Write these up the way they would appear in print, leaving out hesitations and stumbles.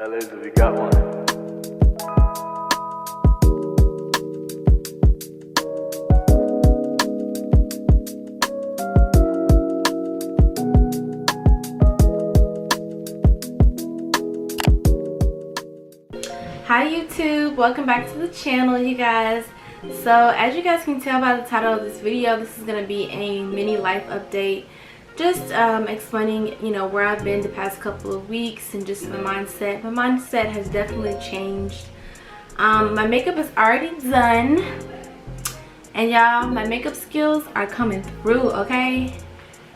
Liz, have you got one? Hi YouTube, welcome back to the channel, you guys. So as you guys can tell by the title of this video, this is going to be a mini life update, just explaining, you know, where I've been the past couple of weeks and just my mindset. My mindset has definitely changed. My makeup is already done, and y'all, my makeup skills are coming through. Okay,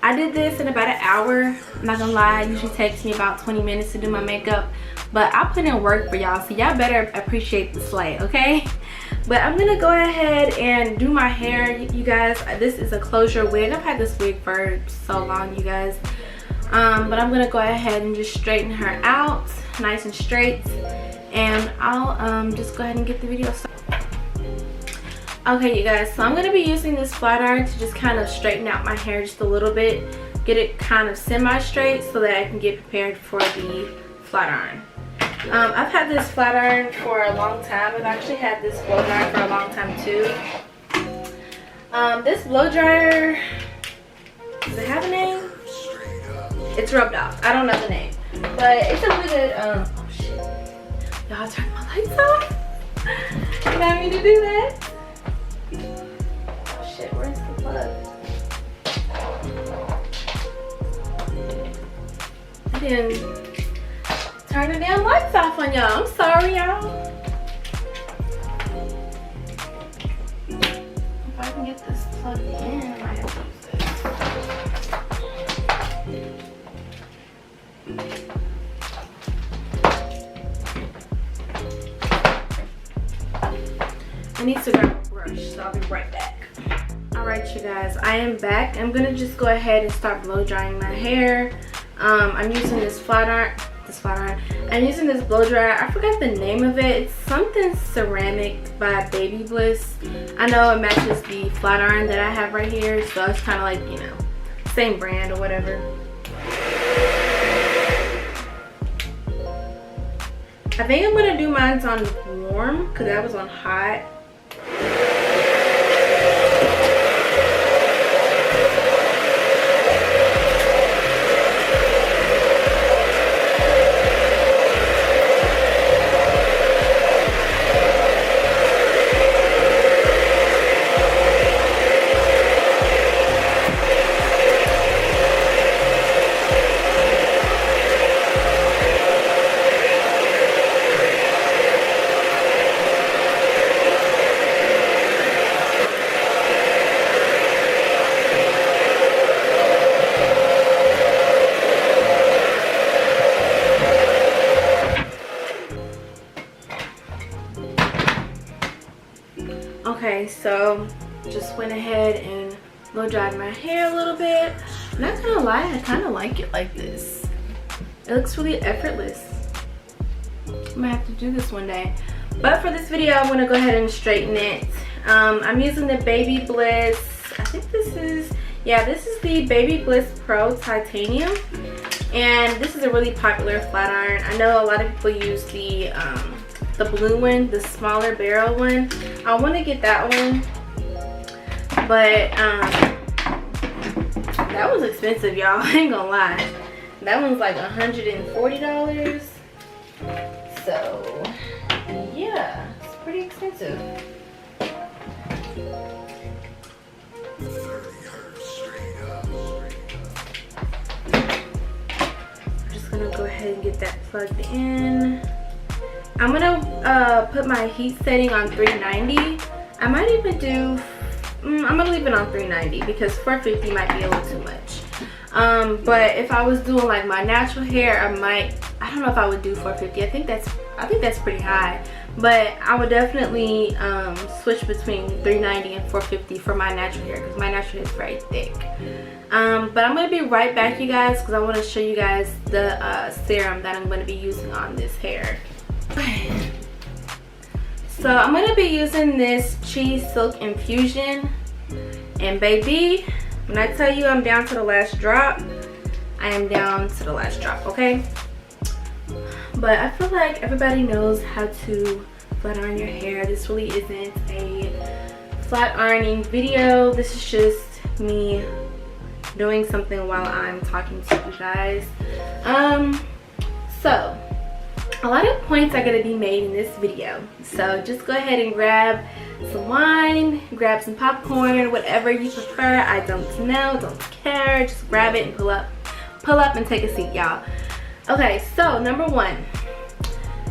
I did this in about an hour. I'm not gonna lie, it usually takes me about 20 minutes to do my makeup, but I put in work for y'all, so y'all better appreciate the slay, okay? But I'm gonna go ahead and do my hair, you guys. This is a closure wig. I've had this wig for so long, you guys. But I'm gonna go ahead and just straighten her out nice and straight, and I'll just go ahead and get the video started. Okay, you guys, so I'm going to be using this flat iron to just kind of straighten out my hair just a little bit, get it kind of semi-straight so that I can get prepared for the flat iron. I've had this flat iron for a long time. I've actually had this blow dryer for a long time too. This blow dryer, does it have a name? It's rubbed off. I don't know the name, but it's a really good, oh shit. Y'all turn my lights off? You want me to do that? Oh shit, where's the plug? I didn't turn the damn lights off on y'all. I'm sorry, y'all. If I can get this plugged in, I might have to use this. I need to grab a brush, so I'll be right back. Alright, you guys, I am back. I'm gonna just go ahead and start blow drying my hair. I'm using this flat iron. I'm using this blow dryer. I forgot the name of it. It's something ceramic by Baby Bliss. I know it matches the flat iron that I have right here, so it's kind of like, you know, same brand or whatever. I think I'm gonna do mine on warm because that was on hot. Okay, so just went ahead and blow dried my hair a little bit. I'm not gonna lie, I kind of like it like this. It looks really effortless. I'm gonna have to do this one day. But for this video, I'm gonna go ahead and straighten it. I'm using the Baby Bliss. I think this is, yeah, this is the Baby Bliss Pro Titanium. And this is a really popular flat iron. I know a lot of people use the blue one, the smaller barrel one. I want to get that one, but that was expensive, y'all. I ain't gonna lie. That one's like $140. So yeah, it's pretty expensive. I'm just gonna go ahead and get that plugged in. I'm gonna put my heat setting on 390. I might even do, I'm gonna leave it on 390 because 450 might be a little too much. But if I was doing like my natural hair, I don't know if I would do 450. I think that's pretty high. But I would definitely switch between 390 and 450 for my natural hair because my natural hair is very thick. But I'm gonna be right back, you guys, because I want to show you guys the serum that I'm going to be using on this hair. So I'm going to be using this Cheese Silk Infusion, and baby, when I tell you I'm down to the last drop, I am down to the last drop, okay? But I feel like everybody knows how to flat iron your hair. This really isn't a flat ironing video. This is just me doing something while I'm talking to you guys. So a lot of points are going to be made in this video, so just go ahead and grab some wine, grab some popcorn, whatever you prefer. I don't know, don't care, just grab it and pull up and take a seat, y'all. Okay, so number one,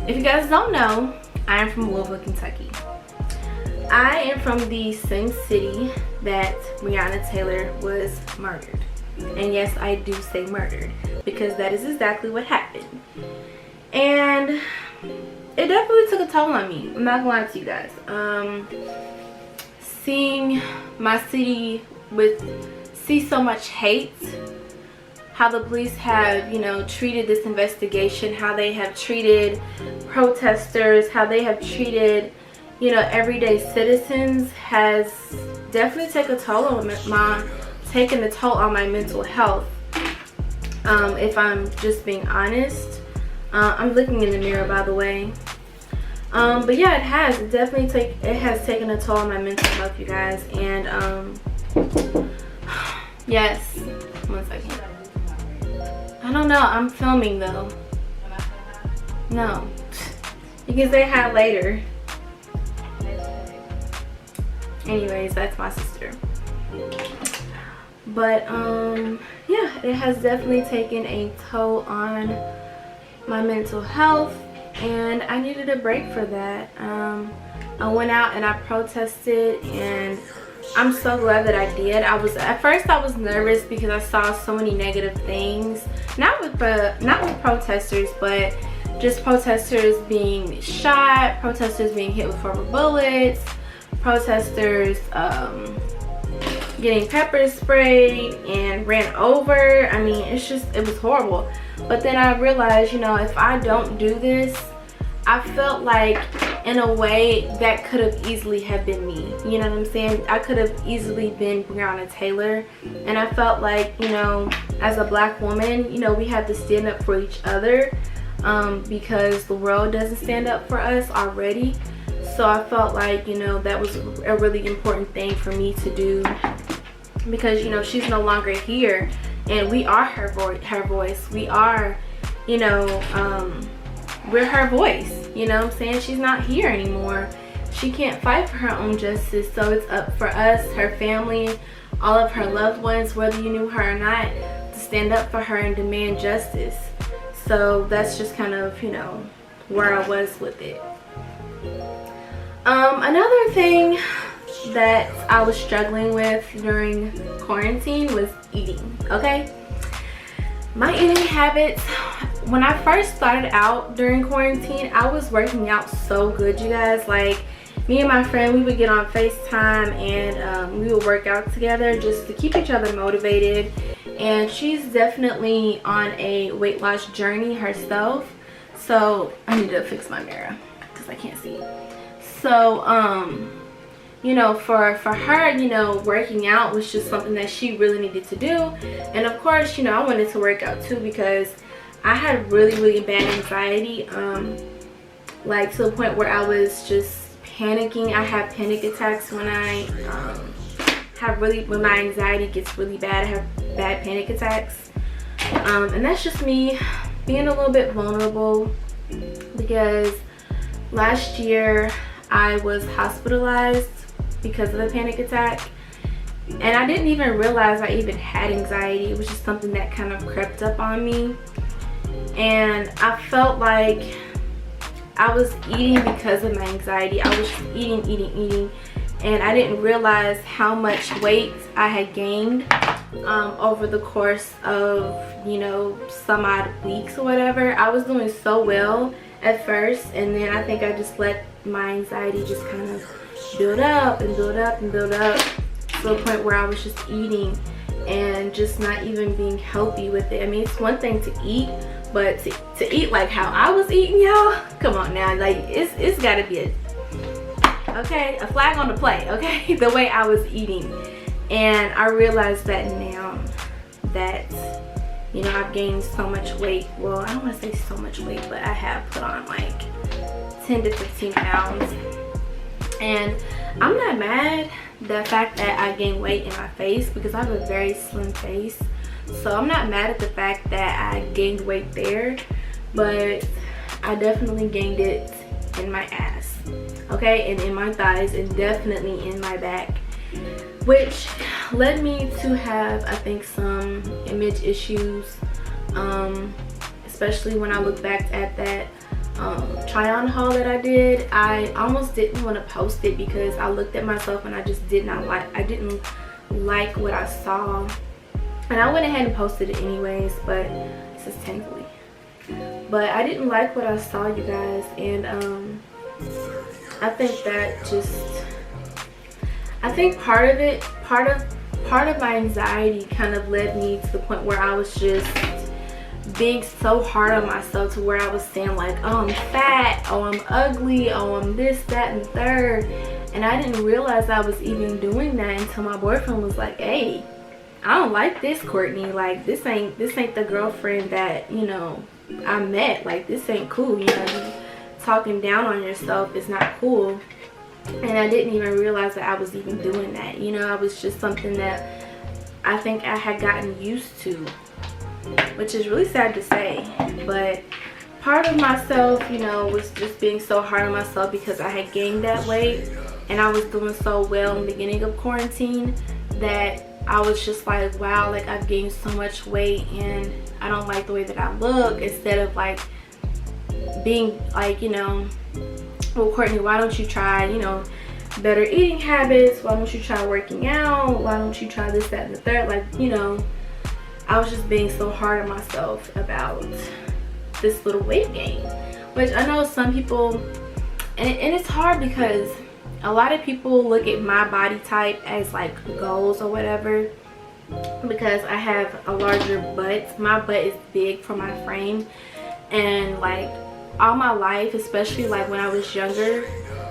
if you guys don't know, I am from Louisville, Kentucky. I am from the same city that Breonna Taylor was murdered. And yes, I do say murdered, because that is exactly what happened. And it definitely took a toll on me. I'm not gonna lie to you guys. Seeing my city see so much hate, how the police have, you know, treated this investigation, how they have treated protesters, how they have treated, you know, everyday citizens, has definitely taken a toll on my mental health. If I'm just being honest. I'm looking in the mirror, by the way. But yeah, it definitely has taken a toll on my mental health, you guys. And yes, 1 second. I don't know, I'm filming though. No, you can say hi later. Anyways, that's my sister. But yeah, it has definitely taken a toll on my mental health, and I needed a break for that. I went out and I protested, and I'm so glad that I did. At first I was nervous because I saw so many negative things, not with protesters, but just protesters being shot, protesters being hit with rubber bullets, protesters getting pepper sprayed and ran over. I mean, it was horrible. But then I realized, you know, if I don't do this, I felt like in a way that could have easily have been me. You know what I'm saying? I could have easily been Breonna Taylor. And I felt like, you know, as a black woman, you know, we have to stand up for each other, because the world doesn't stand up for us already. So I felt like, you know, that was a really important thing for me to do, because, you know, she's no longer here. And we are her voice. We are, you know, we're her voice. You know what I'm saying? She's not here anymore. She can't fight for her own justice. So it's up for us, her family, all of her loved ones, whether you knew her or not, to stand up for her and demand justice. So that's just kind of, you know, where I was with it. Another thing that I was struggling with during quarantine was eating. Okay, my eating habits, when I first started out during quarantine, I was working out so good, you guys. Like, me and my friend, we would get on FaceTime and we would work out together just to keep each other motivated. And she's definitely on a weight loss journey herself, so I need to fix my mirror because I can't see. So you know, for her, you know, working out was just something that she really needed to do. And of course, you know, I wanted to work out too, because I had really bad anxiety, like to the point where I was just panicking. I have panic attacks when when my anxiety gets really bad. I have bad panic attacks, and that's just me being a little bit vulnerable, because last year I was hospitalized because of a panic attack, and I didn't even realize I even had anxiety. It was just something that kind of crept up on me, and I felt like I was eating because of my anxiety. I was eating, and I didn't realize how much weight I had gained over the course of, you know, some odd weeks or whatever. I was doing so well at first, and then I think I just let my anxiety just kind of build up to the point where I was just eating and just not even being healthy with it. I mean, it's one thing to eat, but to eat like how I was eating, y'all, come on now. Like, it's gotta be a flag on the play, okay? The way I was eating. And I realized that now that, You know, I've gained so much weight. Well, I don't want to say so much weight, but I have put on like 10 to 15 pounds. And I'm not mad the fact that I gained weight in my face, because I have a very slim face. So I'm not mad at the fact that I gained weight there, but I definitely gained it in my ass, okay, and in my thighs, and definitely in my back, which led me to have, I think, some image issues, especially when I look back at that try on haul that I did. I almost didn't want to post it because I looked at myself and I just didn't like what I saw, and I went ahead and posted it anyways, but this is tangly. But I didn't like what I saw, you guys, and I think that I think part of my anxiety kind of led me to the point where I was just being so hard on myself, to where I was saying like, oh, I'm fat, oh, I'm ugly, oh, I'm this, that, and third. And I didn't realize I was even doing that until my boyfriend was like, hey, I don't like this, Courtney. Like, this ain't the girlfriend that, you know, I met. Like, this ain't cool. You know, you talking down on yourself is not cool. And I didn't even realize that I was even doing that. You know, it was just something that I think I had gotten used to, which is really sad to say. But part of myself, you know, was just being so hard on myself because I had gained that weight and I was doing so well in the beginning of quarantine that I was just like, wow, like I've gained so much weight and I don't like the way that I look, instead of like being like, you know, well, Courtney, why don't you try, you know, better eating habits? Why don't you try working out? Why don't you try this, that, and the third? Like, you know, I was just being so hard on myself about this little weight gain, which I know some people, and it's hard because a lot of people look at my body type as like goals or whatever, because I have a larger butt. My butt is big for my frame, and like all my life, especially like when I was younger,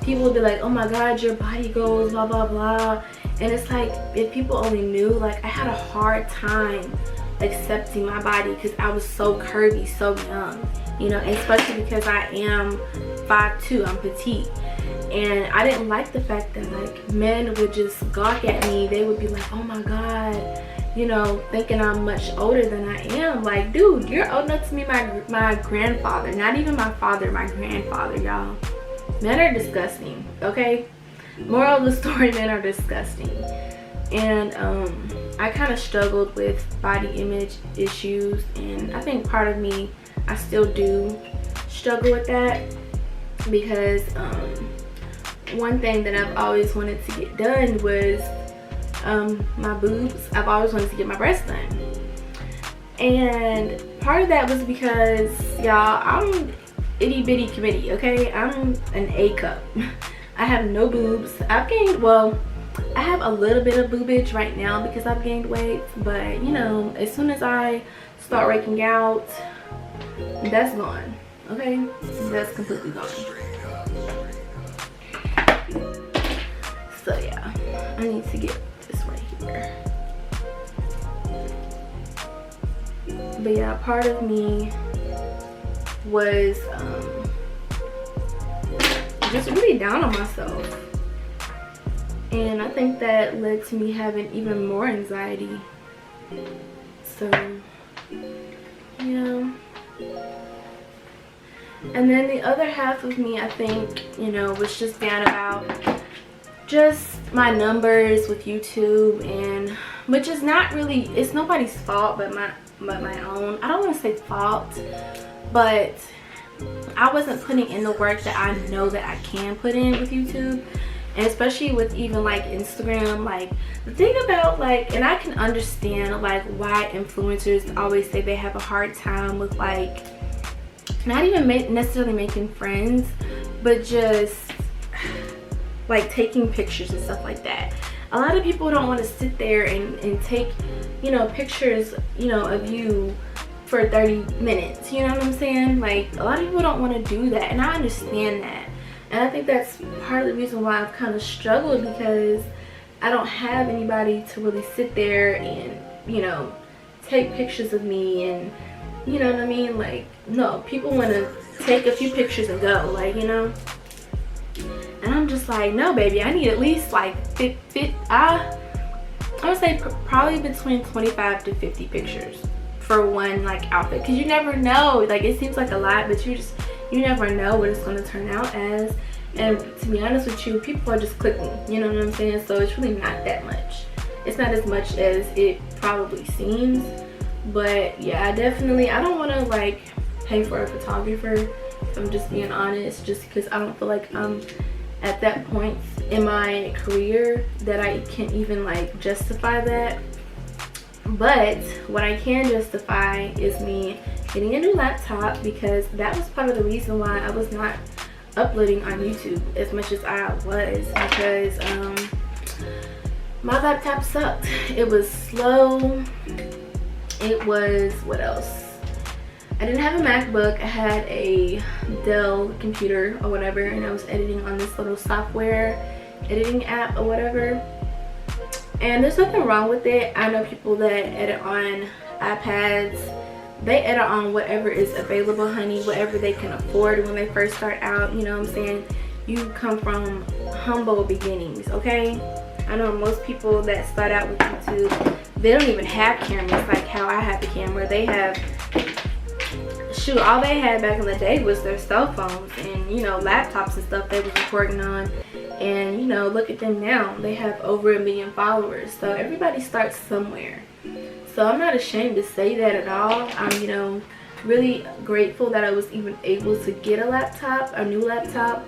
people would be like, oh my god, your body goals, blah blah blah. And it's like, if people only knew, like I had a hard time accepting my body because I was so curvy so young, you know, especially because I am 5'2", I'm petite. And I didn't like the fact that like men would just gawk at me. They would be like, oh my god, you know, thinking I'm much older than I am. Like, dude, you're old enough to be my grandfather. Not even my father, my grandfather, y'all. Men are disgusting, okay? Moral of the story, men are disgusting. And I kind of struggled with body image issues, and I think part of me, I still do struggle with that, because one thing that I've always wanted to get done was my boobs. I've always wanted to get my breasts done, and part of that was because, y'all, I'm itty bitty committee, okay? I'm an A cup. I have no boobs. I've gained, well, I have a little bit of boobage right now because I've gained weight, but you know, as soon as I start working out, that's gone, okay? That's completely gone. So yeah, I need to get this right here. But yeah, part of me was just really down on myself, and I think that led to me having even more anxiety. So yeah. And then the other half of me, I think, you know, was just down about just my numbers with YouTube, and which is not really, it's nobody's fault but my own. I don't want to say fault, but I wasn't putting in the work that I know that I can put in with YouTube, and especially with even like Instagram. Like the thing about like, and I can understand like why influencers always say they have a hard time with like not even necessarily making friends, but just like taking pictures and stuff like that. A lot of people don't want to sit there and take, you know, pictures, you know, of you for 30 minutes, you know what I'm saying? Like a lot of people don't want to do that, and I understand that. And I think that's part of the reason why I've kind of struggled, because I don't have anybody to really sit there and, you know, take pictures of me, and you know what I mean. Like, no, people want to take a few pictures and go, like, you know. And I'm just like, no, baby, I need at least like I would say probably between 25 to 50 pictures for one like outfit, because you never know. Like, it seems like a lot, but you never know what it's going to turn out as. And to be honest with you, people are just clicking, you know what I'm saying? So it's really not that much. It's not as much as it probably seems. But yeah, I don't want to like pay for a photographer, if I'm just being honest, just because I don't feel like I'm at that point in my career that I can even like justify that. But what I can justify is me getting a new laptop, because that was part of the reason why I was not uploading on YouTube as much as I was, because my laptop sucked. It was slow. It was, what else? I didn't have a MacBook. I had a Dell computer or whatever, and I was editing on this little software editing app or whatever. And there's nothing wrong with it. I know people that edit on iPads. They edit on whatever is available, honey, whatever they can afford when they first start out. You know what I'm saying? You come from humble beginnings, okay? I know most people that start out with YouTube, they don't even have cameras like how I have the camera. They have, shoot, all they had back in the day was their cell phones and, you know, laptops and stuff they was recording on. And, you know, look at them now. They have over 1 million followers. So everybody starts somewhere. So I'm not ashamed to say that at all. I'm, you know, really grateful that I was even able to get a laptop, a new laptop.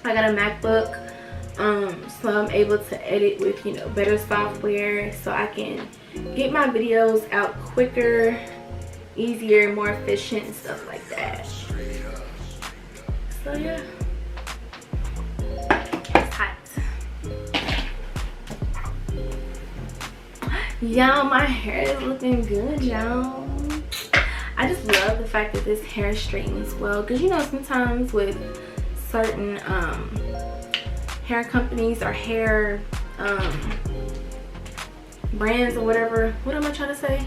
I got a MacBook. So I'm able to edit with, you know, better software, so I can get my videos out quicker, easier, more efficient, and stuff like that. So yeah, it's hot. Y'all, my hair is looking good, y'all. I just love the fact that this hair straightens well, because you know sometimes with certain hair companies or hair brands or whatever, what am I trying to say,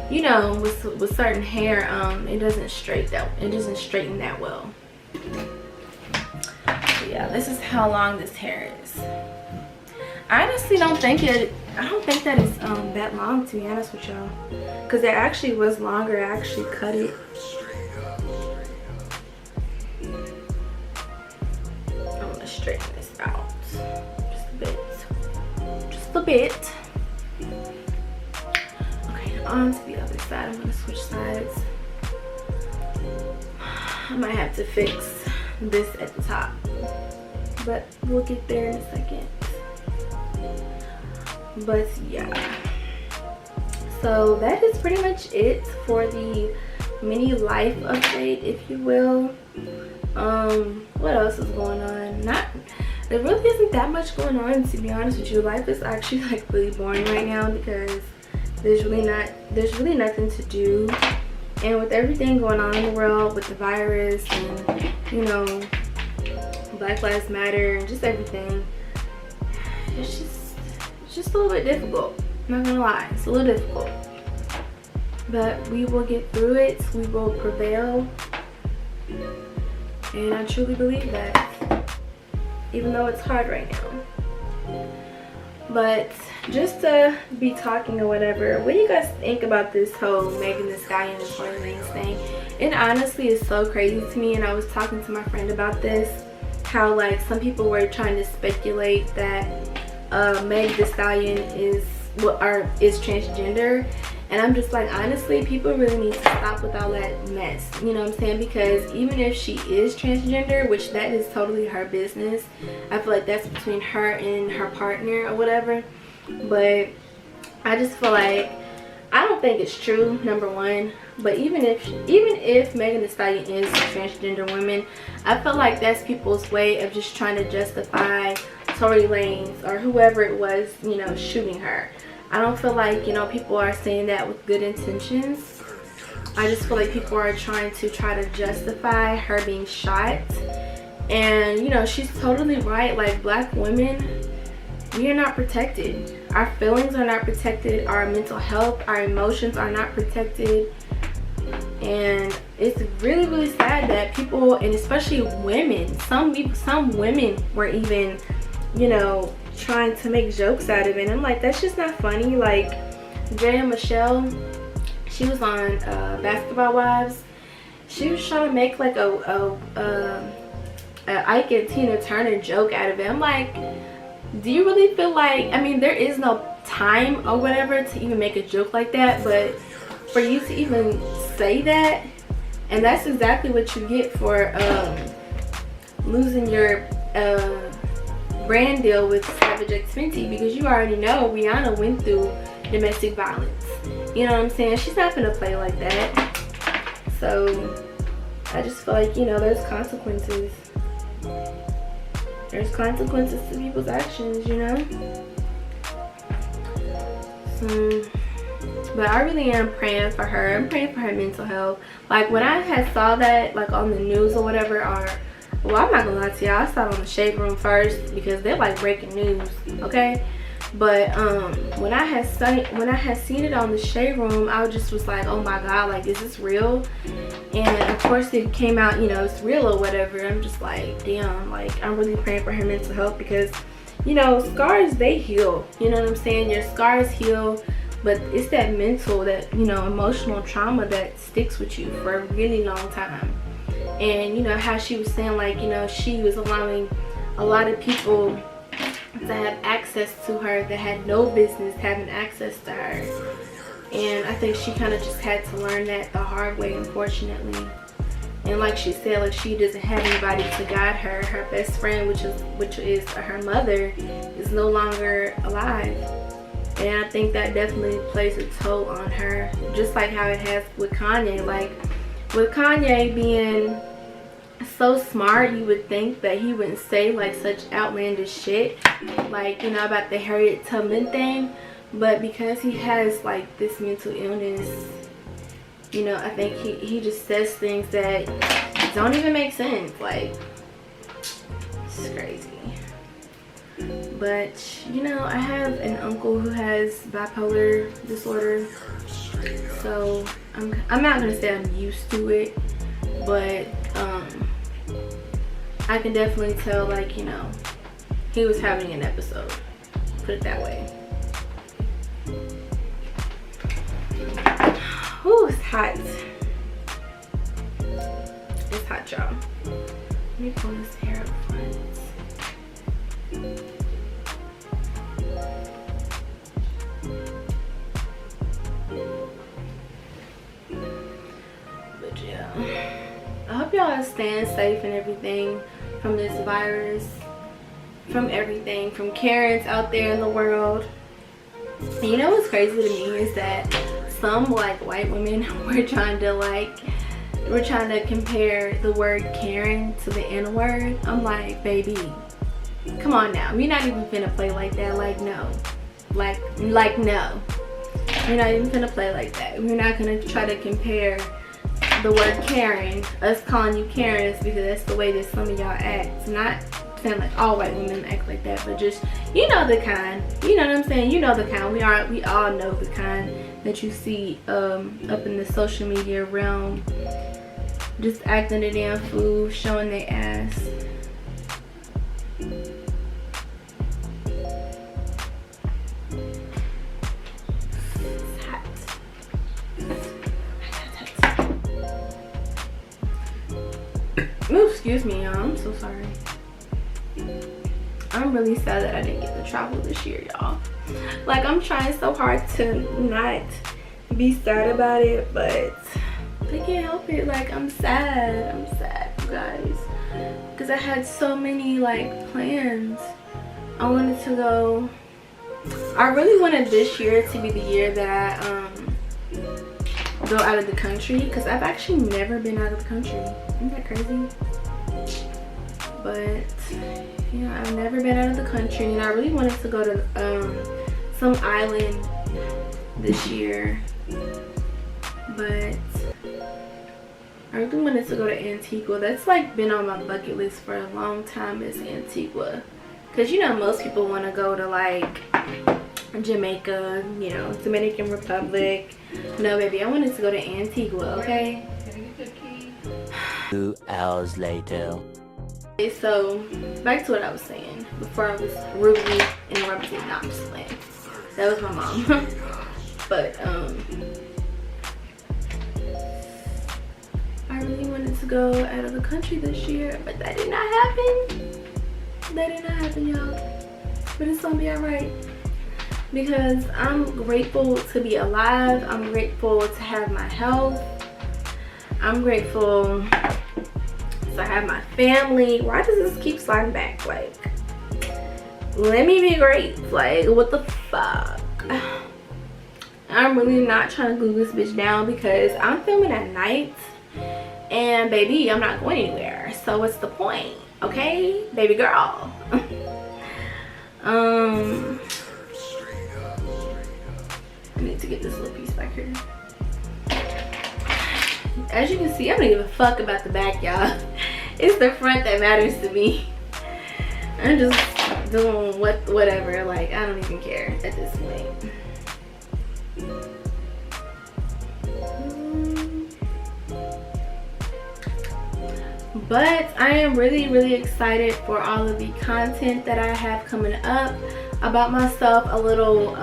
you know, with certain hair, it doesn't straighten that well. So yeah, this is how long this hair is. I honestly don't think that it's that long, to be honest with y'all, because it actually was longer. I actually cut it. I'm gonna straighten this out just a bit. Okay, on to the other side. I'm gonna switch sides. I might have to fix this at the top, but we'll get there in a second. But yeah, so that is pretty much it for the mini life update, if you will. What else is going on? There really isn't that much going on, to be honest with you. Life is actually like really boring right now, because there's really nothing to do, and with everything going on in the world with the virus and, you know, Black Lives Matter and just everything, it's just a little bit difficult. I'm not gonna lie, it's a little difficult, but we will get through it. We will prevail, and I truly believe that, even though it's hard right now. But just to be talking or whatever, what do you guys think about this whole Megan Thee Stallion and Tory Lanez thing? It honestly is so crazy to me, and I was talking to my friend about this, how like some people were trying to speculate that Meg Thee Stallion is transgender, and I'm just like, honestly, people really need to stop with all that mess, you know what I'm saying? Because even if she is transgender, which that is totally her business, I feel like that's between her and her partner or whatever, but I just feel like, I don't think it's true, number one. But even if Megan Thee Stallion is a transgender woman, I feel like that's people's way of just trying to justify Tory Lanez or whoever it was, you know, shooting her. I don't feel like, you know, people are saying that with good intentions. I just feel like people are trying to justify her being shot. And, you know, she's totally right. Like, black women, we are not protected. our feelings are not protected, our mental health, our emotions are not protected. And it's really, really sad that people, and especially women, some women were even, you know, trying to make jokes out of it. And I'm like, that's just not funny. Like Jay and Michelle, she was on Basketball Wives. She was trying to make like a Ike and Tina Turner joke out of it. I'm like, do you really feel like, I mean, there is no time or whatever to even make a joke like that, but for you to even say that, and that's exactly what you get for losing your brand deal with Savage X Fenty, because you already know Rihanna went through domestic violence. You know what I'm saying? She's not gonna play like that. So I just feel like, you know, there's consequences. There's consequences to people's actions, you know? So, but I really am praying for her. I'm praying for her mental health. Like when I had saw that like on the news or whatever, or well, I'm not gonna lie to y'all, I saw it on the Shade Room first because they're like breaking news, okay? But when I had seen it on the Shade Room, I just was like, oh my god, like, is this real? And of course it came out, you know, it's real or whatever. I'm just like, damn, like I'm really praying for her mental health, because, you know, scars, they heal, you know what I'm saying? Your scars heal, but it's that mental, that, you know, emotional trauma that sticks with you for a really long time. And you know how she was saying, like, you know, she was allowing a lot of people to have access to her that had no business having access to her. And I think she kind of just had to learn that the hard way, unfortunately. And like she said, like, she doesn't have anybody to guide her. Her best friend, which is her mother, is no longer alive. And I think that definitely plays a toll on her, just like how it has with Kanye. Like with Kanye being so smart, you would think that he wouldn't say like such outlandish shit, like, you know, about the Harriet Tubman thing. But because he has like this mental illness, you know, I think he just says things that don't even make sense. Like, it's crazy. But you know, I have an uncle who has bipolar disorder, so I'm not gonna say I'm used to it, but I can definitely tell, like, you know, he was having an episode, put it that way. Ooh, it's hot. It's hot, y'all. Let me pull this hair up front. But yeah, I hope y'all are staying safe and everything from this virus, from everything, from Karens out there in the world. And you know what's crazy to me is that some like white women we're trying to compare the word Karen to the N-word. I'm like, baby, come on now, we're not even finna play like that. Like, no, like no, we're not even finna play like that. We're not gonna try to compare the word Karen, us calling you Karens, because that's the way that some of y'all act. It's not saying like all white women act like that, but just, you know, the kind, you know what I'm saying, you know the kind, we all know the kind that you see up in the social media realm, just acting a damn fool, showing their ass. Ooh, excuse me, y'all. I'm so sorry. I'm really sad that I didn't get to travel this year, y'all. Like, I'm trying so hard to not be sad about it, but I can't help it. Like, I'm sad, you guys, because I had so many like plans. I wanted to go, I really wanted this year to be the year that I go out of the country, because I've actually never been out of the country. Isn't that crazy? But yeah, I've never been out of the country, and I really wanted to go to some island this year, but I really wanted to go to Antigua. That's like been on my bucket list for a long time, is Antigua, because you know most people want to go to like Jamaica, you know, Dominican Republic. No, baby, I wanted to go to Antigua, okay? 2 hours later. Okay, so back to what I was saying before I was rudely interrupted. No, I'm just playing. That was my mom. But I really wanted to go out of the country this year, but that did not happen. That did not happen, y'all. But it's gonna be alright, because I'm grateful to be alive. I'm grateful to have my health. I'm grateful to have my family. Why does this keep sliding back? Like, let me be great. Like, what the fuck? I'm really not trying to glue this bitch down because I'm filming at night, and baby, I'm not going anywhere. So what's the point? Okay, baby girl. I need to get this little piece back here. As you can see, I don't give a fuck about the back, y'all. It's the front that matters to me. I'm just doing whatever. Like, I don't even care at this point. But I am really excited for all of the content that I have coming up about myself. A little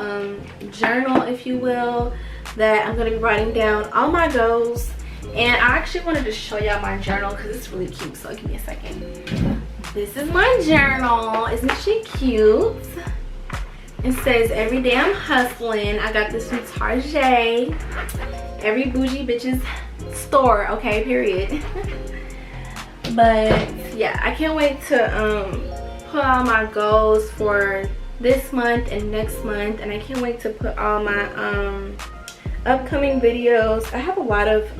journal, if you will, that I'm going to be writing down all my goals. And I actually wanted to show y'all my journal because it's really cute. So give me a second. This is my journal. Isn't she cute? It says, every day I'm hustling. I got this from Target. Every bougie bitch's store, okay, period. But yeah, I can't wait to put all my goals for this month and next month, and I can't wait to put all my upcoming videos. I have a lot of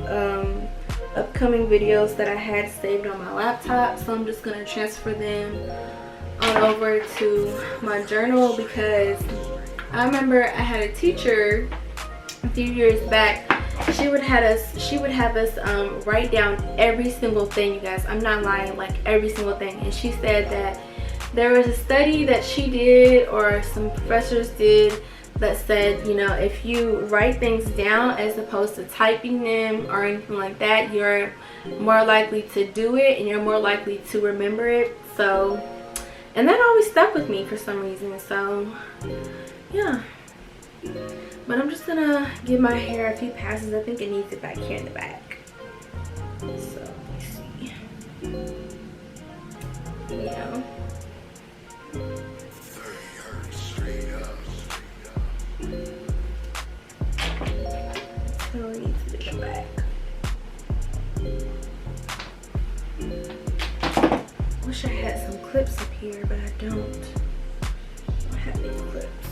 upcoming videos that I had saved on my laptop, so I'm just gonna transfer them on over to my journal, because I remember I had a teacher a few years back. She would have us write down every single thing, you guys. I'm not lying, like every single thing. And she said that there was a study that she did, or some professors did, that said, you know, if you write things down as opposed to typing them or anything like that, you're more likely to do it and you're more likely to remember it. So, and that always stuck with me for some reason. So yeah, but I'm just gonna give my hair a few passes. I think it needs it back here in the back. So let's see. Yeah. So we need to do the back. Wish I had some clips up here, but I don't. I don't have any clips.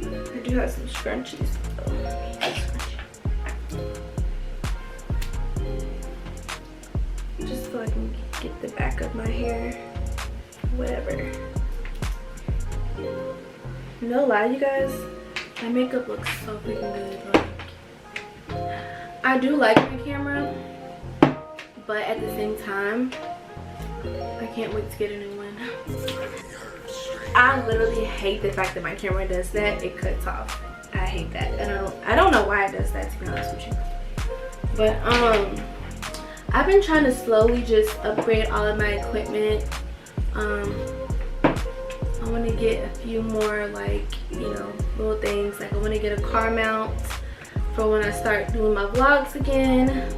I do have some scrunchies though. Just so I can get the back of my hair. Whatever. No lie, you guys, my makeup looks so freaking good. Like, I do like my camera, but at the same time, I can't wait to get a new one. I literally hate the fact that my camera does that. It cuts off. I hate that. And I don't know why it does that, to be honest with you. But I've been trying to slowly just upgrade all of my equipment. I want to get a few more, like, you know, little things. Like, I want to get a car mount for when I start doing my vlogs again.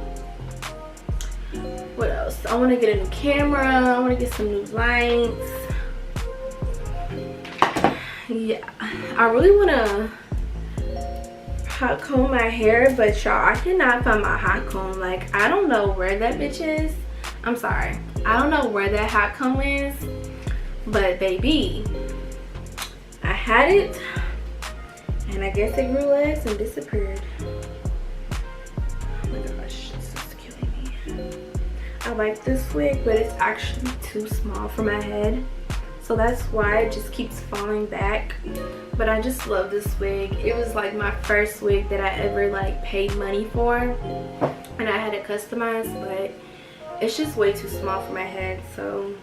What else? I want to get a new camera. I want to get some new lights. Yeah, I really want to hot comb my hair, but y'all, I cannot find my hot comb. Like, I don't know where that bitch is. I'm sorry, I don't know where that hot comb is, but baby, I had it and I guess it grew legs and disappeared. Oh my gosh, this is killing me. I like this wig, but it's actually too small for my head, so that's why it just keeps falling back. But I just love this wig. It was like my first wig that I ever like paid money for, and I had it customized, but it's just way too small for my head. So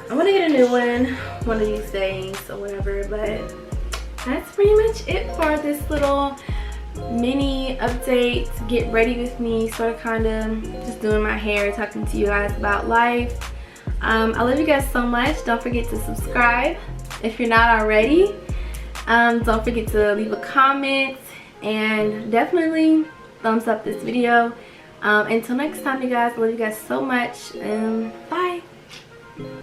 I want to get a new one of these days or whatever. But that's pretty much it for this little mini update. Get ready with me, sort of kind of just doing my hair, talking to you guys about life. I love you guys so much. Don't forget to subscribe if you're not already. Don't forget to leave a comment and definitely thumbs up this video. Until next time, you guys, I love you guys so much, and bye.